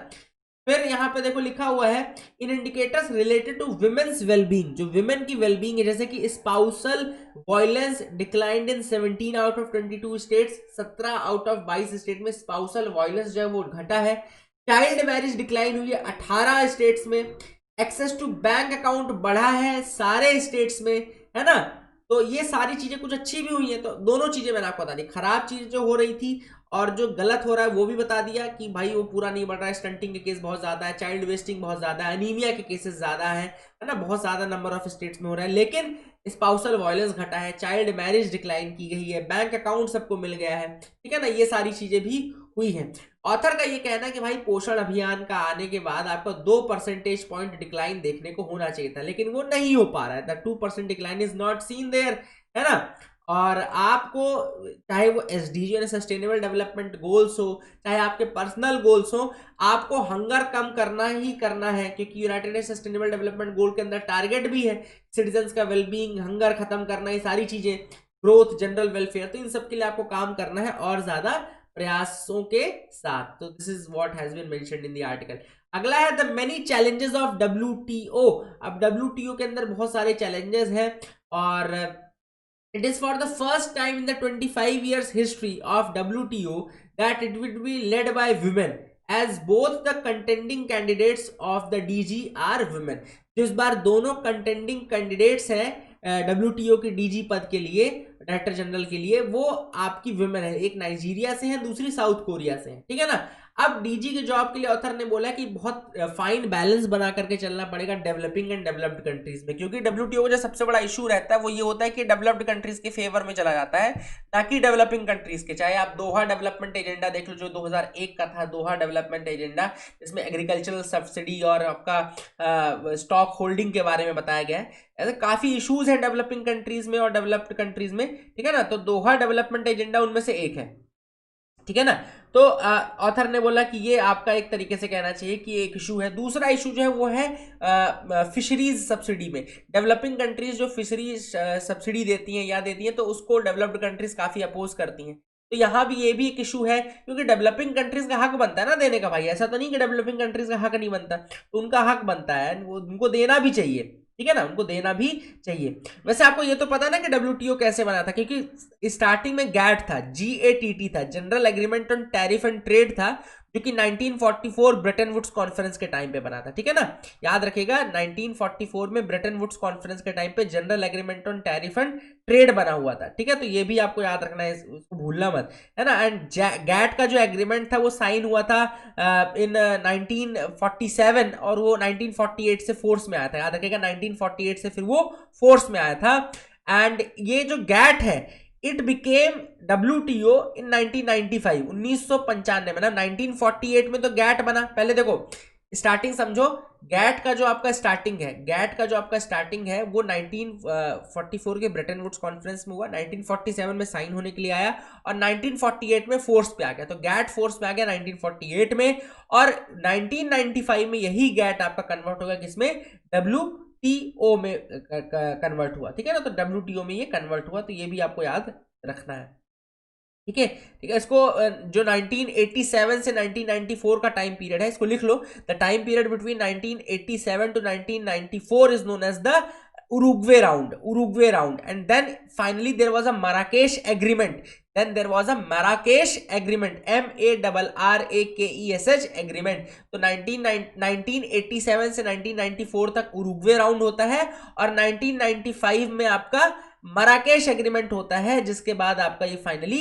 Speaker 1: फिर यहाँ पे देखो लिखा हुआ है in indicators related to women's wellbeing, जो विमेन की वेलबींग है, जैसे कि spousal violence declined in 17 out of 22 states, 17 out of 22 state में स्पाउसल वायलेंस जो है वो घटा है। चाइल्ड मैरिज डिक्लाइन हुई है 18 स्टेट्स में। एक्सेस टू बैंक अकाउंट बढ़ा है सारे स्टेट्स में, है ना। तो ये सारी चीजें कुछ अच्छी भी हुई है, तो दोनों चीजें मैंने आपको बता दी, खराब चीज जो हो रही थी और जो गलत हो रहा है वो भी बता दिया कि भाई वो पूरा नहीं बढ़ रहा है, स्टंटिंग के केस बहुत ज्यादा है, चाइल्ड वेस्टिंग बहुत ज्यादा है, अनीमिया के केसेस ज्यादा है ना, बहुत ज्यादा नंबर ऑफ स्टेट्स में हो रहा है, लेकिन स्पाउसल वायलेंस घटा है, चाइल्ड मैरिज डिक्लाइन की गई है, बैंक अकाउंट सबको मिल गया है, ठीक है ना, ये सारी चीजें भी हुई है। ऑथर का ये कहना है कि भाई पोषण अभियान का आने के बाद आपको 2 परसेंटेज पॉइंट डिक्लाइन देखने को होना चाहिए था, लेकिन वो नहीं हो पा रहा है, the 2% decline is not seen there, है ना। और आपको चाहे वो एसडीजी यानी सस्टेनेबल डेवलपमेंट गोल्स हो, चाहे आपके पर्सनल गोल्स हो, आपको हंगर कम करना ही करना है, क्योंकि United nation sustainable development goal के अंदर टारगेट भी है सिटीजन्स का वेलबींग, हंगर खत्म करना, ये सारी चीजें, ग्रोथ, जनरल वेलफेयर, तो इन सब के लिए आपको काम करना है और ज्यादा प्रयासों के साथ। तो this is what has been mentioned in the article. अगला है the many challenges of WTO. अब डब्ल्यूटीओ के अंदर बहुत सारे चैलेंजेस हैं और it is for the first time in the 25 years history of WTO that it will be led by women, as both the contending candidates of the DG are women। जो इस बार दोनों contending candidates हैं WTO के DG पद के लिए, director general के लिए, वो आपकी वुमेन है, एक नाइजीरिया से है, दूसरी साउथ कोरिया से है, ठीक है ना। अब डीजी के जॉब के लिए ऑथर ने बोला कि बहुत फाइन बैलेंस बना करके चलना पड़ेगा डेवलपिंग एंड डेवलप्ड कंट्रीज में, क्योंकि डब्ल्यूटीओ का जो सबसे बड़ा इशू रहता है वो ये होता है कि डेवलप्ड कंट्रीज के फेवर में चला जाता है, ना कि डेवलपिंग कंट्रीज के। चाहे आप दोहा डेवलपमेंट एजेंडा देख लो जो 2001 का था, दोहा डेवलपमेंट एजेंडा, जिसमें एग्रीकल्चरल सब्सिडी और आपका स्टॉक होल्डिंग के बारे में बताया गया है, ऐसे काफी इश्यूज हैं डेवलपिंग कंट्रीज में और डेवलप्ड कंट्रीज में, ठीक है ना। तो दोहा डेवलपमेंट एजेंडा उनमें से एक है, ठीक है ना। तो ऑथर ने बोला कि ये आपका एक तरीके से कहना चाहिए कि एक इशू है। दूसरा इशू जो है वो है फिशरीज सब्सिडी में, डेवलपिंग कंट्रीज जो फिशरीज सब्सिडी देती हैं या देती हैं तो उसको डेवलप्ड कंट्रीज काफी अपोज करती हैं। तो यहाँ भी ये भी एक इशू है, क्योंकि डेवलपिंग कंट्रीज का हक बनता है ना देने का भाई, ऐसा तो नहीं कि डेवलपिंग कंट्रीज का हक नहीं बनता, तो उनका हक बनता है, उनको देना भी चाहिए, ठीक है ना, उनको देना भी चाहिए। वैसे आपको ये तो पता है ना कि डब्ल्यूटीओ कैसे बना था, क्योंकि स्टार्टिंग में गैट था, GATT था, general agreement on tariff and trade था, जो कि 1944 ब्रेटन वुड्स कॉन्फ्रेंस के टाइम पे बना था, ठीक है ना। याद रखिएगा 1944 में ब्रेटन वुड्स कॉन्फ्रेंस के टाइम पे general agreement on tariff and trade बना हुआ था, ठीक है। तो ये भी आपको याद रखना है, उसको भूलना मत, है ना। एंड गैट का जो एग्रीमेंट था वो साइन हुआ था इन 1947 और वो 1948 से फोर्स में आया था, याद रखिएगा 1948 से फिर वो फोर्स में आया था। एंड ये जो गैट है इट बिकेम WTO इन 1995, 1995 में ना, 1948 में तो गैट बना। पहले देखो स्टार्टिंग समझो, गैट का जो आपका स्टार्टिंग है, गैट का जो आपका स्टार्टिंग है वो 1944 के ब्रेटन वुड्स कॉन्फ्रेंस में हुआ, 1947 में साइन होने के लिए आया और 1948 में फोर्स पे आ गया। तो गैट फोर्स पे आ गया 1948 में, और 1995 में यही गैट आपका कन्वर्ट होगा किसमें, WTO में कन्वर्ट हुआ। ठीक है ना, तो WTO में ये कन्वर्ट हुआ, तो ये भी आपको याद रखना है। ठीक है, ठीक है, इसको जो 1987 से 1994 का टाइम पीरियड है इसको लिख लो। The time period between 1987 to 1994 is known as the Uruguay round, and then finally there was a Marrakesh agreement. MARRAKESH agreement. तो 1987 से 1994 तक उरुग्वे राउंड होता है और 1995 में आपका मराकेश एग्रीमेंट होता है, जिसके बाद आपका ये फाइनली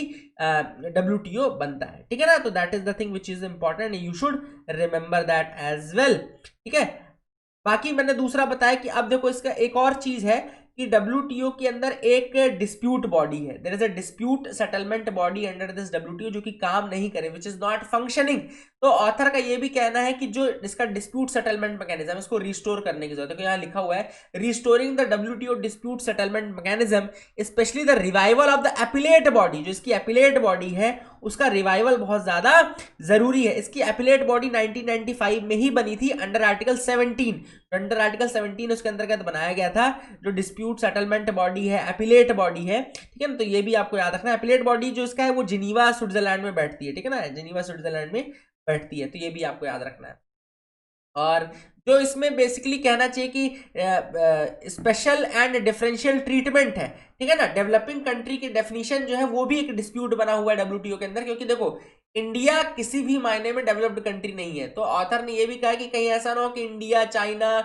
Speaker 1: WTO बनता है। ठीक है ना, तो that is the thing which is important, you should remember that as well. ठीक है, बाकी मैंने दूसरा बताया कि अब देखो इसका एक और चीज है कि WTO के अंदर एक डिस्प्यूट बॉडी है, there is a dispute settlement body under this WTO जो कि काम नहीं करे, विच इज नॉट फंक्शनिंग। तो ऑथर का ये भी कहना है कि जो इसका डिस्प्यूट सेटलमेंट मैकेनिज्म इसको रिस्टोर करने की जरूरत है। तो यहाँ लिखा हुआ है restoring the WTO dispute settlement mechanism specially the revival of the appellate body. जो इसकी एपिलेट बॉडी है उसका रिवाइवल बहुत ज्यादा जरूरी है। इसकी एपिलेट बॉडी 1995 में ही बनी थी अंडर आर्टिकल 17, अंडर आर्टिकल 17 उसके अंतर्गत बनाया गया था। जो डिस्प्यूट सेटलमेंट बॉडी है, एपिलेट बॉडी है, ठीक है ना, तो ये भी आपको याद रखना है। एपिलेट बॉडी जो इसका है वो जिनीवा स्विट्जरलैंड में बैठती है। ठीक है ना, जिनीवा स्विट्जरलैंड में बैठती है, तो ये भी आपको याद रखना है। और जो इसमें बेसिकली कहना चाहिए कि स्पेशल एंड डिफरेंशियल ट्रीटमेंट है, ठीक है ना, डेवलपिंग कंट्री की डेफिनेशन जो है वो भी एक डिस्प्यूट बना हुआ है WTO के अंदर, क्योंकि देखो इंडिया किसी भी मायने में डेवलप्ड कंट्री नहीं है। तो ऑथर ने ये भी कहा कि कहीं ऐसा ना हो कि इंडिया, चाइना,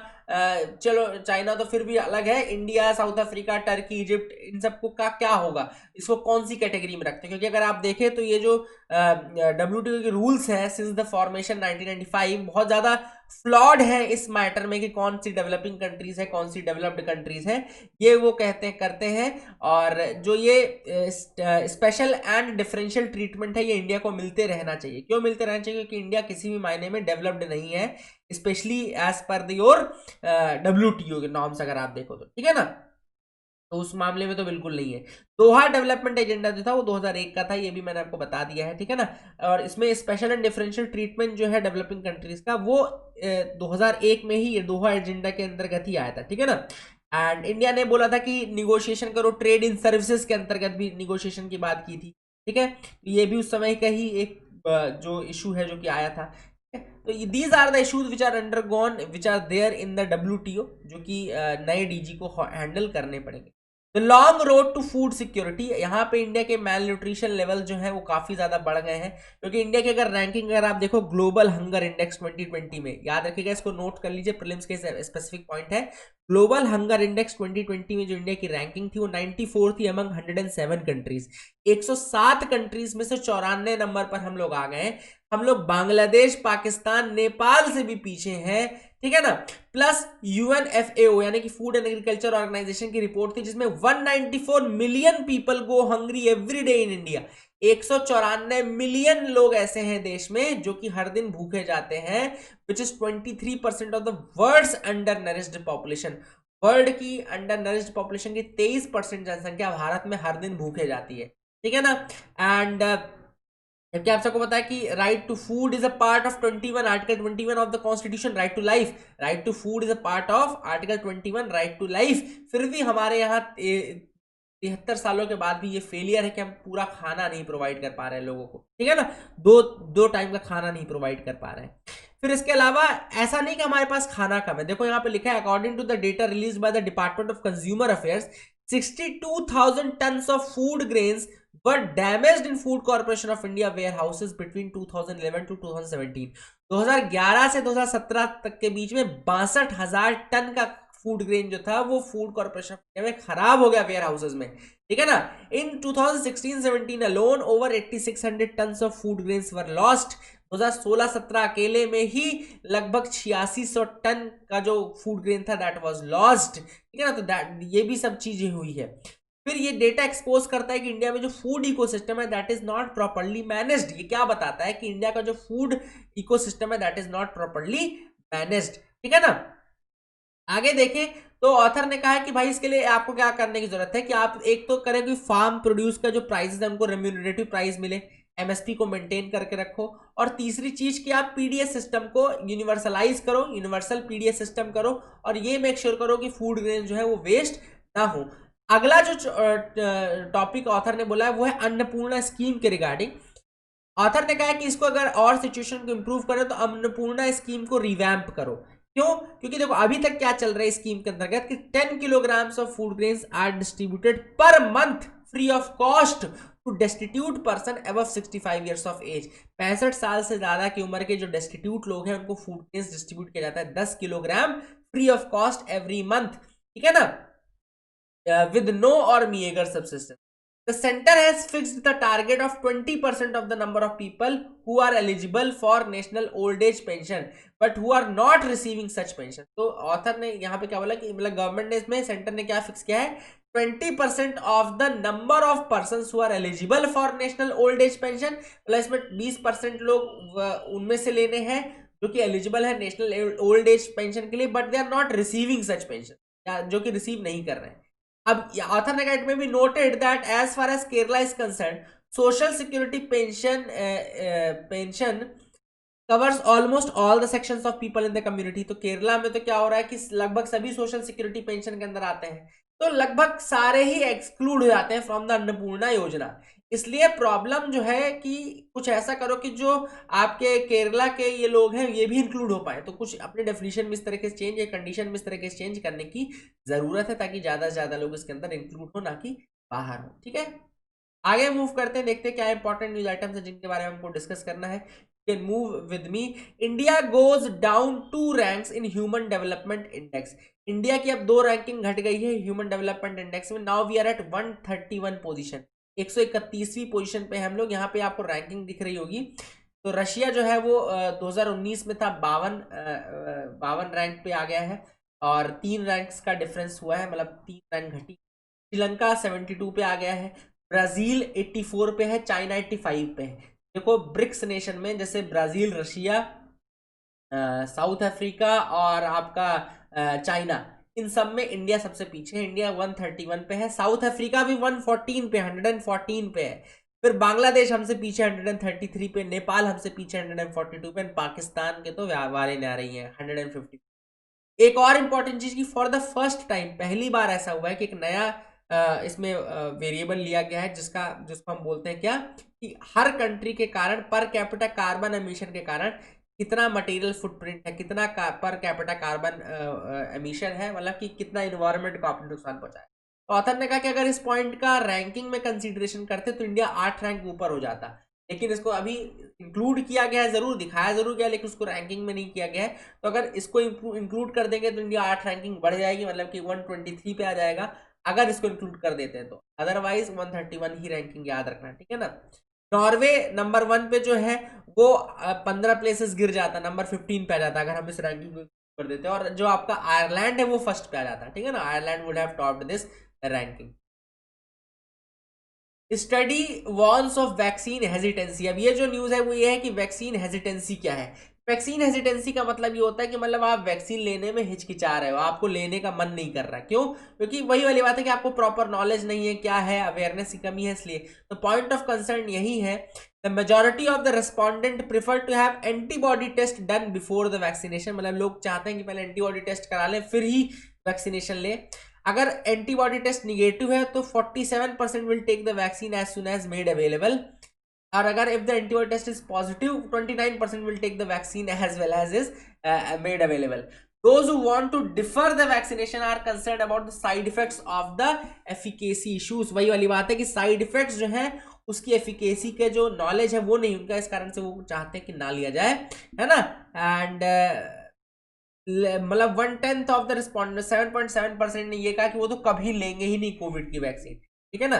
Speaker 1: चलो चाइना तो फिर भी अलग है, India, South Africa, Turkey, Egypt, इन सबको का क्या होगा, इसको कौन सी कैटेगरी में रखते हैं? क्योंकि अगर आप देखें तो ये जो WTO के रूल्स हैं सिंस द फॉर्मेशन 1995 बहुत ज्यादा फ्लॉड है इस मैटर में कि कौन सी डेवलपिंग कंट्रीज है, कौन सी डेवलप्ड कंट्रीज है, ये वो करते हैं। और जो ये स्पेशल एंड डिफरेंशियल ट्रीटमेंट है ये इंडिया को मिलते रहना चाहिए। क्यों मिलते रहना चाहिए? क्योंकि इंडिया किसी भी मायने में डेवलप्ड नहीं है, specially as per your WTO के नॉर्म्स अगर आप देखो तो। ठीक है ना, तो उस मामले में तो बिल्कुल नहीं है। दोहा डेवलपमेंट एजेंडा जो था वो 2001 का था, ये भी मैंने आपको बता दिया है। ठीक है ना, और इसमें स्पेशल एंड डिफरेंशियल ट्रीटमेंट जो है डेवलपिंग कंट्रीज का वो 2001 में ही ये दोहा एजेंडा के अंतर्गत ही आया था। ठीक है ना, एंड इंडिया ने बोला था कि निगोशिएशन करो, ट्रेड इन सर्विसेज के अंतर्गत भी निगोशिएशन की बात की थी। ठीक है, ये भी उस समय का ही एक जो इशू है जो कि आया था। तो these are the issues which are undergone which are there in the WTO, जो कि नए DG को हैंडल करने पड़ेंगे। The long road to food security, यहाँ पे इंडिया के मेल न्यूट्रिशन लेवल जो है वो काफी ज्यादा बढ़ गए हैं, क्योंकि इंडिया की अगर रैंकिंग अगर आप देखो ग्लोबल हंगर इंडेक्स 2020 में, याद रखिएगा इसको नोट कर लीजिए, प्रीलिम्स के स्पेसिफिक पॉइंट है। ग्लोबल हंगर इंडेक्स 2020 में जो इंडिया की रैंकिंग थी वो 94 थी अमंग 107 कंट्रीज। 107 कंट्रीज में से 94 नंबर पर हम लोग आ गए। हम लोग बांग्लादेश, पाकिस्तान, नेपाल से भी पीछे हैं। ठीक है ना, प्लस UNFAO यानी कि फूड एंड एग्रीकल्चर ऑर्गेनाइजेशन की रिपोर्ट थी जिसमें 194 million people go hungry every day in India. 194 million लोग ऐसे हैं देश में जो कि हर दिन भूखे जाते हैं, which is 23% of the world's undernourished population. World की अंडर नरिश्ड पॉपुलेशन की 23% जनसंख्या भारत में हर दिन भूखे जाती है। ठीक है ना, एंड जबकि आप सबको पता है कि right to food is a part of 21 article 21 of the constitution, right to life, right to food is a part of article 21 right to life. फिर भी हमारे यहाँ 73 सालों के बाद भी ये फेलियर है कि हम पूरा खाना नहीं प्रोवाइड कर पा रहे हैं लोगों को। ठीक है ना, दो टाइम का खाना नहीं प्रोवाइड कर पा रहे हैं। फिर इसके अलावा ऐसा नहीं कि हमारे पास खाना कम है, देखो यहाँ पे लिखा है according to the data release by the department of consumer affairs 62,000 tons of food grains were damaged in Food Corporation of India warehouses between 2011 to 2017। 2011 से 2017 तक के बीच में 62,000 टन का फूड ग्रेन जो था वो फूड कॉर्पोरेशन ऑफ इंडिया में खराब हो गया वेयर हाउसेज में। ठीक है ना, इन 2016-17 alone over 8600 tons of food grains were lost. 2016-17 अकेले में ही लगभग 8600 टन का जो फूड ग्रेन था दैट वाज लॉस्ट। ठीक है ना, तो ये भी सब चीजें हुई है। फिर ये डेटा एक्सपोज करता है कि इंडिया में जो फूड इकोसिस्टम है that is not properly managed. ये क्या बताता है कि इंडिया का जो फूड इकोसिस्टम है that is not properly managed, ठीक है ना। आगे देखें तो ऑथर ने कहा है कि भाई इसके लिए आपको क्या करने की जरूरत है कि आप एक तो करें कि फार्म प्रोड्यूस का जो प्राइस है उनको रेम्यूनरेटिव प्राइस मिले, एमएसपी को मेंटेन करके रखो, और तीसरी चीज कि आप पीडीएस सिस्टम को यूनिवर्सलाइज करो, यूनिवर्सल पीडीएस सिस्टम करो, और ये मेक श्योर करो कि फूड ग्रेन जो है वो वेस्ट ना हो। अगला जो टॉपिक ऑथर ने बोला है वो है अन्नपूर्णा स्कीम के रिगार्डिंग। ऑथर ने कहा है कि इसको अगर और सिचुएशन को इंप्रूव करें तो अन्नपूर्णा स्कीम को रिवैम्प करो। क्यों? क्योंकि देखो अभी तक क्या चल रहा है स्कीम के अंतर्गत कि 10 kilograms of food grains are distributed per month free of cost to destitute person above 65 years of age. 65 साल से ज्यादा की उम्र के जो डेस्टिट्यूट लोग हैं उनको फूड ग्रेन्स डिस्ट्रीब्यूट किया जाता है 10 kilogram free of cost every month, ठीक है ना, with no or meager subsistence. The center has fixed the target of 20% of the number of people who are eligible for national old age pension but who are not receiving such pension. तो author ने यहाँ पे क्या बोला कि मतलब government ने इसमें सेंटर ने क्या फिक्स किया है 20% of the number of person who are eligible for national old age pension, मतलब इसमें 20% लोग उनमें से लेने हैं जो कि एलिजिबल है नेशनल ओल्ड एज पेंशन के लिए but they are not receiving such pension, जो कि रिसीव नहीं कर रहे हैं। अब ऑथर ने कहा भी noted that as far as Kerala is concern social security pension covers almost all the sections of people in the community. तो केरला में तो क्या हो रहा है कि लगभग सभी सोशल सिक्योरिटी पेंशन के अंदर आते हैं, तो लगभग सारे ही एक्सक्लूड हो जाते हैं फ्रॉम द अन्नपूर्णा योजना। इसलिए प्रॉब्लम जो है कि कुछ ऐसा करो कि जो आपके केरला के ये लोग हैं ये भी इंक्लूड हो पाए, तो कुछ अपने डेफिनेशन में इस तरह के चेंज या कंडीशन में इस तरह के चेंज करने की जरूरत है ताकि ज्यादा से ज्यादा लोग इसके अंदर इंक्लूड हो, ना कि बाहर हो, ठीक है। आगे मूव करते हैं, देखते हैं क्या इंपॉर्टेंट न्यूज आइटम्स है जिनके बारे में हमको डिस्कस करना है। Can move with me. India goes down 2 ranks in human development index. India की अब 2 रैंकिंग घट गई है ह्यूमन डेवलपमेंट इंडेक्स में। Now we are at 131 position, 131वीं पोजीशन पे हम लोग। यहाँ पे आपको रैंकिंग दिख रही होगी। तो रशिया जो है वो 2019 में था 52 रैंक पे आ गया है, और 3 रैंक्स का डिफरेंस हुआ है, मतलब 3 रैंक घटी। श्रीलंका 72 पे आ गया है, ब्राजील 84 पे है, चाइना 85 पे है। देखो ब्रिक्स नेशन में जैसे ब्राजील, रशिया, साउथ अफ्रीका और आपका चाइना, इन सब में इंडिया सबसे पीछे है। इंडिया 131 पे है, साउथ अफ्रीका भी 114 पे 114 पे है, फिर बांग्लादेश हमसे पीछे 133 पे, नेपाल हमसे पीछे 142 पे, पाकिस्तान के तो वारे ना रही है 150। एक और इंपॉर्टेंट चीज की फॉर द फर्स्ट टाइम पहली बार ऐसा हुआ है कि एक नया इसमें वेरिएबल लिया गया है जिसको हम बोलते हैं क्या कि हर कंट्री के कारण पर कैपिटा कार्बन एमिशन के कारण कितना मटेरियल फुटप्रिंट है, कितना पर कैपिटा कार्बन एमिशन है, मतलब कि कितना इन्वायरमेंट को आपने नुकसान पहुंचाया। तो ऑथर ने कहा कि अगर इस पॉइंट का रैंकिंग में कंसीडरेशन करते तो इंडिया 8 रैंक ऊपर हो जाता, लेकिन इसको अभी इंक्लूड किया गया है, जरूर दिखाया जरूर गया, लेकिन उसको रैंकिंग में नहीं किया गया है। तो अगर इसको इंक्लूड कर देंगे तो इंडिया 8 रैंकिंग बढ़ जाएगी, मतलब कि 123 पे आ जाएगा अगर इसको इंक्लूड कर देते हैं तो, अदरवाइज 131 ही रैंकिंग याद रखना, ठीक है ना। नॉर्वे नंबर 1 पे जो है वो 15 प्लेसेस गिर जाता, नंबर 15 पे आ जाता अगर हम इस रैंकिंग को कर देते हैं, और जो आपका आयरलैंड है वो फर्स्ट पे आ जाता, ठीक है ना। Ireland would have topped this ranking. Study warns of vaccine hesitancy. अब ये जो न्यूज है वो ये है कि वैक्सीन हेजिटेंसी क्या है। वैक्सीन हेजिटेंसी का मतलब ये होता है कि मतलब आप वैक्सीन लेने में हिचकिचा रहे हो, आपको लेने का मन नहीं कर रहा। क्यों? क्योंकि वही वाली बात है कि आपको प्रॉपर नॉलेज नहीं है, क्या है, अवेयरनेस की कमी है, इसलिए। तो पॉइंट ऑफ कंसर्न यही है, the majority of the respondent prefer to have antibody test done before the vaccination. मतलब लोग चाहते हैं कि पहले एंटीबॉडी टेस्ट करा लें फिर ही वैक्सीनेशन लें। अगर एंटीबॉडी टेस्ट निगेटिव है तो 47% will take the vaccine as soon as made available, और अगर if the antibody test is positive 29% will take the vaccine as well as is made available. Those who want to defer the vaccination are concerned about the side effects of the efficacy issues। वही वाली बात है कि side effects जो है उसकी efficacy के जो नॉलेज है वो नहीं उनका, इस कारण से वो चाहते हैं कि ना लिया जाए, है ना। एंड मतलब 1/10 ऑफ द रिस्पॉन्डेंट 7.7% ने ये कहा कि वो तो कभी लेंगे ही नहीं कोविड की वैक्सीन, ठीक है ना।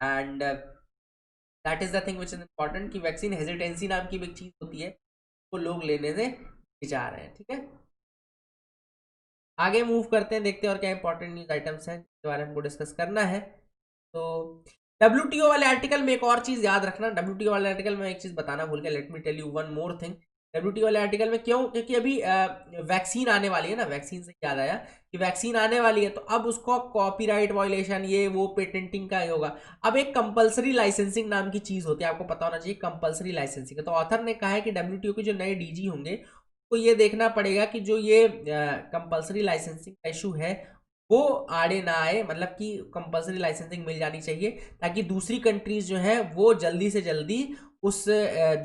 Speaker 1: And that is the thing which is important कि वैक्सीन हेजिटेंसी नाम की भी एक चीज होती है, वो लोग लेने से हिचकिचा रहे हैं, ठीक है। आगे मूव करते हैं, देखते हैं और क्या इंपॉर्टेंट न्यूज आइटम्स हैं जिसके बारे में हमको डिस्कस करना है। तो WTO वाले आर्टिकल में एक और चीज याद रखना, WTO वाले आर्टिकल में एक चीज बताना भूल गया, let me tell you one more thing. WTO वाले आर्टिकल में क्यों? क्योंकि अभी वैक्सीन आने वाली है ना, वैक्सीन से याद आया कि वैक्सीन आने वाली है, तो अब उसको कॉपीराइट वायलेशन ये वो पेटेंटिंग का होगा। अब एक कंपलसरी लाइसेंसिंग नाम की चीज होती है, आपको पता होना चाहिए कंपलसरी लाइसेंसिंग। तो ऑथर ने कहा है कि WTO के जो नए DG होंगे तो ये देखना पड़ेगा कि जो ये कंपलसरी लाइसेंसिंग का इशू है वो आड़े ना आए, मतलब कि कंपलसरी लाइसेंसिंग मिल जानी चाहिए ताकि दूसरी कंट्रीज जो है वो जल्दी से जल्दी उस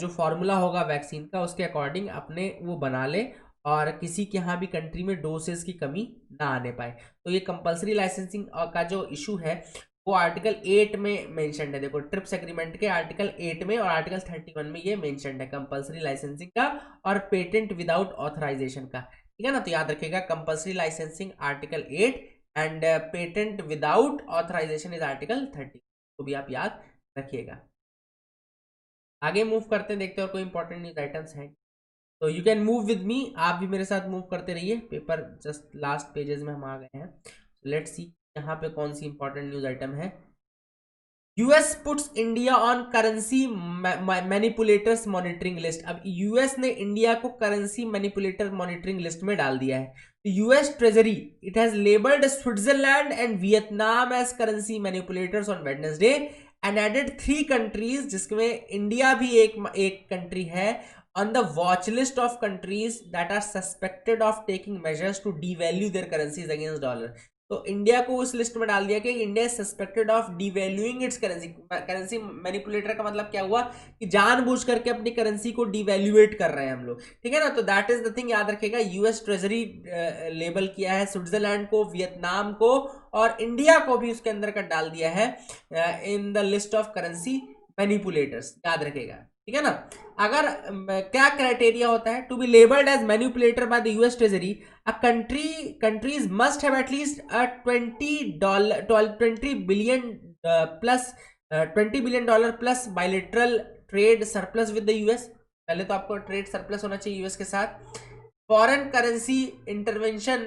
Speaker 1: जो फॉर्मूला होगा वैक्सीन का उसके अकॉर्डिंग अपने वो बना ले और किसी के यहाँ भी कंट्री में डोसेस की कमी ना आने पाए। तो ये कंपलसरी लाइसेंसिंग का जो इशू है वो आर्टिकल 8 में मेंशन्ड है। देखो ट्रिप्स एग्रीमेंट के आर्टिकल 8 में और आर्टिकल 31 में ये मेंशन्ड है कंपलसरी लाइसेंसिंग का और पेटेंट विदाउट ऑथराइजेशन का। ठीक है ना, तो याद रखिएगा compulsory licensing article 8 and patent without authorisation is article 30, तो भी आप याद रखिएगा। आगे मूव करते हैं, देखते हैं और कोई इंपॉर्टेंट न्यूज आइटम्स हैं तो यू कैन मूव विद मी, आप भी मेरे साथ मूव करते रहिए। पेपर जस्ट लास्ट पेजेस में हम आ गए हैं। लेट्स सी यहाँ पे कौन सी इंपॉर्टेंट न्यूज आइटम है। US puts India on currency manipulators monitoring list. अब यूएस ने इंडिया को करेंसी मैनिपुलेटर मॉनिटरिंग लिस्ट में डाल दिया है। US treasury it has labelled Switzerland and Vietnam as currency manipulators on Wednesday and added 3 countries, जिसमें India भी एक कंट्री है, on the watch list of countries that are suspected of taking measures to devalue their currencies against dollar। तो India को उस list में डाल दिया कि India is suspected of devaluing its currency. Currency manipulator का मतलब क्या हुआ कि जानबूझ करके अपनी करेंसी को डिवैल्यूएट कर रहे हैं हम लोग। ठीक है ना, तो दैट इज द थिंग, याद रखेगा। यूएस ट्रेजरी लेबल किया है स्विट्जरलैंड को, वियतनाम को और इंडिया को भी उसके अंदर का डाल दिया है in the list of currency manipulators, याद रखेगा। ठीक है ना, अगर क्या क्राइटेरिया होता है to be labelled as manipulator by the US treasury, a countries must have at least a $20 billion plus $20 billion plus bilateral trade surplus with the US. पहले तो आपको ट्रेड सरप्लस होना चाहिए यूएस के साथ। Foreign currency intervention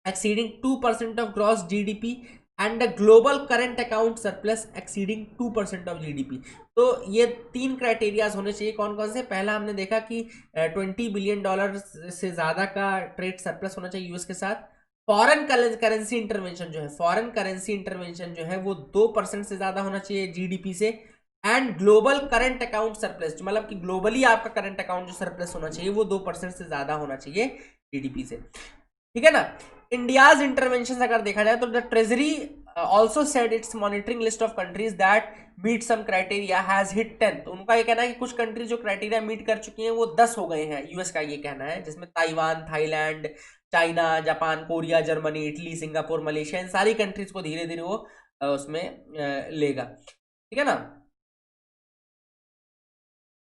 Speaker 1: exceeding 2% of gross GDP and a global current account surplus exceeding 2% of GDP। तो ये 3 criterias होने चाहिए। कौन कौन से? पहला हमने देखा कि $20 बिलियन से ज्यादा का ट्रेड सरप्लस होना चाहिए यूएस के साथ। फॉरेन करेंसी इंटरवेंशन जो है, फॉरेन करेंसी इंटरवेंशन जो है वो 2% से ज्यादा होना चाहिए जीडीपी से। And global current account surplus, मतलब कि ग्लोबली आपका करंट अकाउंट जो सरप्लस होना चाहिए वो 2% से ज्यादा होना चाहिए जीडीपी से। ठीक है ना, इंडियाज इंटरवेंशन अगर देखा जाए तो the treasury also said its monitoring list of countries that meet some criteria has hit 10। तो उनका ये कहना है कि कुछ कंट्रीज जो क्राइटेरिया मीट कर चुकी हैं वो 10 हो गए हैं, यूएस का ये कहना है, जिसमें Taiwan, Thailand, China, Japan, Korea, Germany, Italy, Singapore, Malaysia, इन सारी कंट्रीज को धीरे धीरे वो उसमें लेगा। ठीक है ना,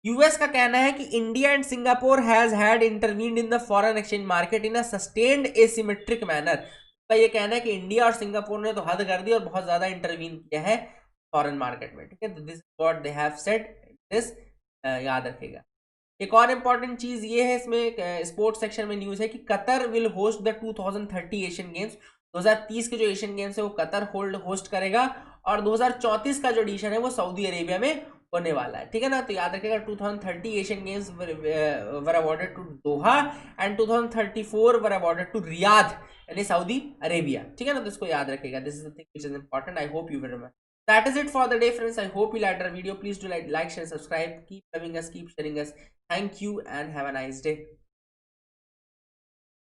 Speaker 1: यूएस का कहना है कि India and Singapore has had intervened in the foreign exchange market in a sustained asymmetric manner. का ये कहना है कि इंडिया और सिंगापुर ने तो हद कर दी और बहुत ज्यादा इंटरवीन किया है फॉरेन मार्केट में। ठीक है, this is what they have said, this याद रखेगा। एक और इंपॉर्टेंट चीज ये है इसमें, स्पोर्ट्स सेक्शन में न्यूज है कि Qatar will host the 2030 Asian games. 2030 के जो एशियन गेम्स है वो कतर होस्ट करेगा और 2034 का जो एडिशन है वो सऊदी अरेबिया में होने वाला है। ठीक है ना, तो याद रखिएगा 2030 Asian Games were awarded to Doha and 2034 were awarded to Riyadh यानी सऊदी अरेबिया। ठीक है ना, तो इसको याद रखिएगा। This is the thing which is important, I hope you will remember. That is it for the day, friends. I hope you liked our video. Please do like, share, subscribe. Keep loving us, keep sharing us. Thank you and have a nice day.